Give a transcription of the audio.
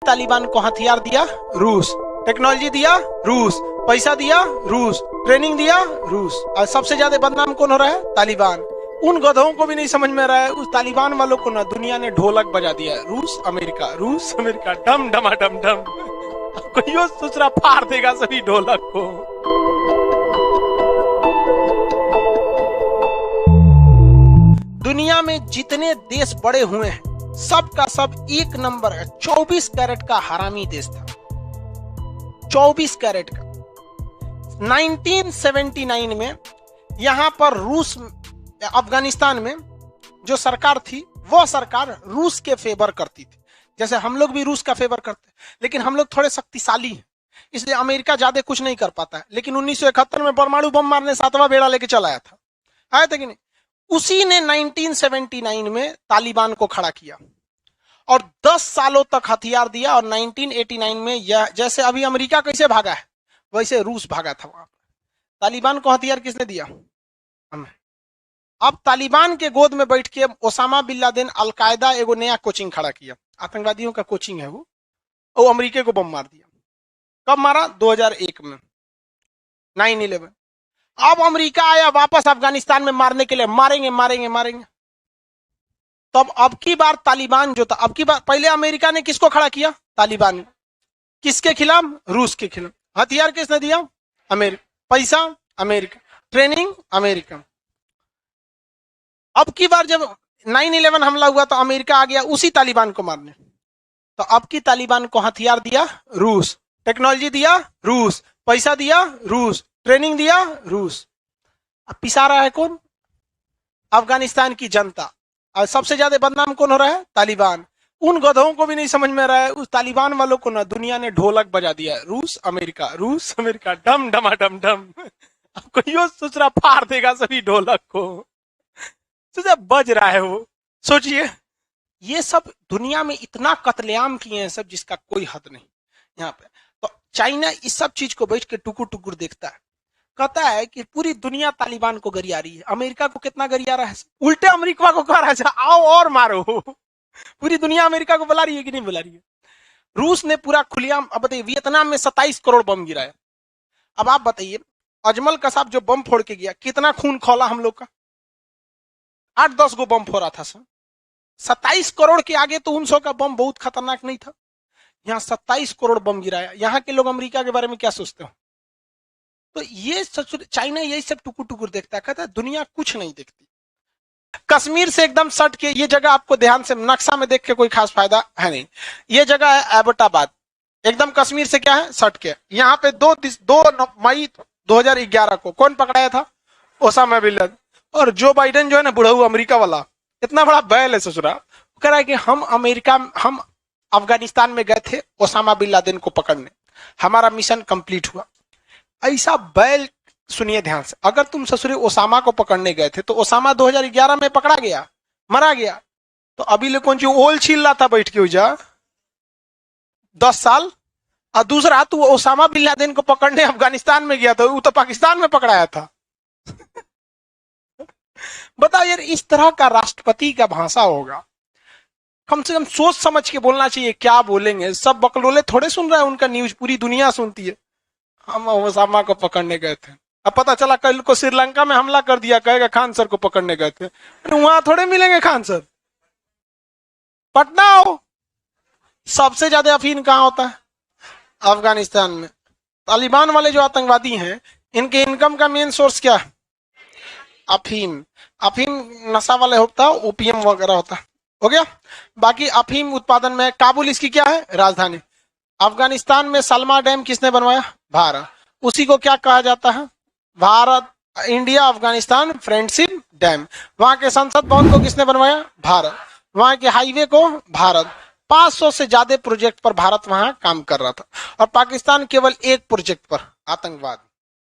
तालिबान को हथियार दिया रूस, टेक्नोलॉजी दिया रूस, पैसा दिया रूस, ट्रेनिंग दिया रूस, और सबसे ज्यादा बदनाम कौन हो रहा है? तालिबान। उन गधों को भी नहीं समझ में रहा है, उस तालिबान वालों को ना दुनिया ने ढोलक बजा दिया है। रूस अमेरिका, रूस अमेरिका, डम डमा डम डम। कोई दूसरा फाड़ देगा सभी ढोलक को। दुनिया में जितने देश बड़े हुए हैं सब का सब एक नंबर है। 24 कैरेट का हरामी देश था, 24 कैरेट का। 1979 में यहां पर रूस, अफगानिस्तान में जो सरकार थी वो सरकार रूस के फेवर करती थी, जैसे हम लोग भी रूस का फेवर करते हैं, लेकिन हम लोग थोड़े शक्तिशाली हैं इसलिए अमेरिका ज्यादा कुछ नहीं कर पाता है। लेकिन 1971 में परमाणु बम मारने 7वां बेड़ा लेके चला आया था, आया था कि नहीं? उसी ने 1979 में तालिबान को खड़ा किया और 10 सालों तक हथियार दिया, और 1989 में यह, जैसे अभी अमेरिका कैसे भागा है वैसे रूस भागा था वहां पर। तालिबान को हथियार किसने दिया? हमें। अब तालिबान के गोद में बैठ के ओसामा बिन लादेन, अलकायदा एगो नया कोचिंग खड़ा किया, आतंकवादियों का कोचिंग है वो अमेरिका को बम मार दिया। कब मारा? 2001 में, 9/11। अब अमेरिका आया वापस अफगानिस्तान में मारने के लिए, मारेंगे मारेंगे मारेंगे। तब अब की बार तालिबान जो था, अब की बार, पहले अमेरिका ने किसको खड़ा किया? तालिबान। किसके खिलाफ? रूस के खिलाफ। हथियार किसने दिया? अमेरिका। पैसा? अमेरिका। ट्रेनिंग? अमेरिका। अब की बार जब 9/11 हमला हुआ तो अमेरिका आ गया उसी तालिबान को मारने। तो अब की तालिबान को हथियार दिया रूस, टेक्नोलॉजी दिया रूस, पैसा दिया रूस, ट्रेनिंग दिया रूस। अब पिसा रहा है कौन? अफगानिस्तान की जनता। और सबसे ज्यादा बदनाम कौन हो रहा है? तालिबान। उन गधों को भी नहीं समझ में रहा है, उस तालिबान वालों को ना दुनिया ने ढोलक बजा दिया है। रूस अमेरिका, रूस अमेरिका, डम डमा डम डम। कोई दूसरा फाड़ देगा सभी ढोलक को। बज रहा है वो। सोचिए, ये सब दुनिया में इतना कत्लेआम किए हैं सब, जिसका कोई हद नहीं यहाँ पे। तो चाइना इस सब चीज को बैठ के टुकुर टुकुर देखता है, कहता है कि पूरी दुनिया तालिबान को गरिया रही है। अमेरिका को कितना गरिया रहा है? उल्टे अमेरिका को कह रहा है आओ और मारो। पूरी दुनिया अमेरिका को बुला रही है कि नहीं बुला रही है? रूस ने पूरा खुलेआम, अब बताइए, वियतनाम में 27 करोड़ बम गिराया। अब आप बताइए, अजमल कसाब जो बम फोड़ के गया, कितना खून खौला हम लोग का? 8-10 गो बम फोड़ा था सर। 27 करोड़ के आगे तो 900 का बम बहुत खतरनाक नहीं था। यहाँ 27 करोड़ बम गिराया। यहाँ के लोग अमेरिका के बारे में क्या सोचते हो? तो ये चाइना यही सब टुकुर टुकुर देखता है, कहता है दुनिया कुछ नहीं देखती। कश्मीर से एकदम सट के ये जगह, आपको ध्यान से नक्शा में देख के कोई खास फायदा है नहीं। ये जगह है एबटाबाद, एकदम कश्मीर से क्या है सट के। यहाँ पे 2 मई 2011 को कौन पकड़ाया था? Osama bin Laden. और जो बाइडेन जो है ना, बुढ़ऊ अमेरिका वाला, इतना बड़ा बैल है ससुरा, कह रहा है कि हम अफगानिस्तान में गए थे ओसामा बिन लादेन को पकड़ने, हमारा मिशन कंप्लीट हुआ। ऐसा बैल। सुनिए ध्यान से, अगर तुम ससुरे ओसामा को पकड़ने गए थे तो ओसामा 2011 में पकड़ा गया, मरा गया, तो अभी ले कौन सी ओल छील रहा था बैठ के उजा 10 साल। और दूसरा, तू ओसामा बिन लादेन को पकड़ने अफगानिस्तान में गया था, वो तो पाकिस्तान में पकड़ाया था। बताओ यार, इस तरह का राष्ट्रपति का भाषा होगा? कम से कम सोच समझ के बोलना चाहिए, क्या बोलेंगे। सब बकलोले थोड़े सुन रहा है उनका न्यूज, पूरी दुनिया सुनती है। हम ओसामा को पकड़ने गए थे, अब पता चला कल को श्रीलंका में हमला कर दिया, कहेगा खान सर को पकड़ने गए थे। वहां थोड़े मिलेंगे खान सर, पटना हो। सबसे ज्यादा अफीम कहाँ होता है? अफगानिस्तान में। तालिबान वाले जो आतंकवादी हैं, इनके इनकम का मेन सोर्स क्या है? अफीम। अफीम नशा वाले होता है, ओपीएम वगैरह होता है। हो गया। बाकी अफीम उत्पादन में काबुल इसकी क्या है? राजधानी। अफगानिस्तान में सलमा डैम किसने बनवाया? भारत। उसी को क्या कहा जाता है? Bharat India Afghanistan friendship dam. वहां के संसद भवन को किसने बनवाया? भारत। वहां के हाईवे को भारत। 500 से ज्यादा प्रोजेक्ट पर भारत वहां काम कर रहा था, और पाकिस्तान केवल एक प्रोजेक्ट पर, आतंकवाद।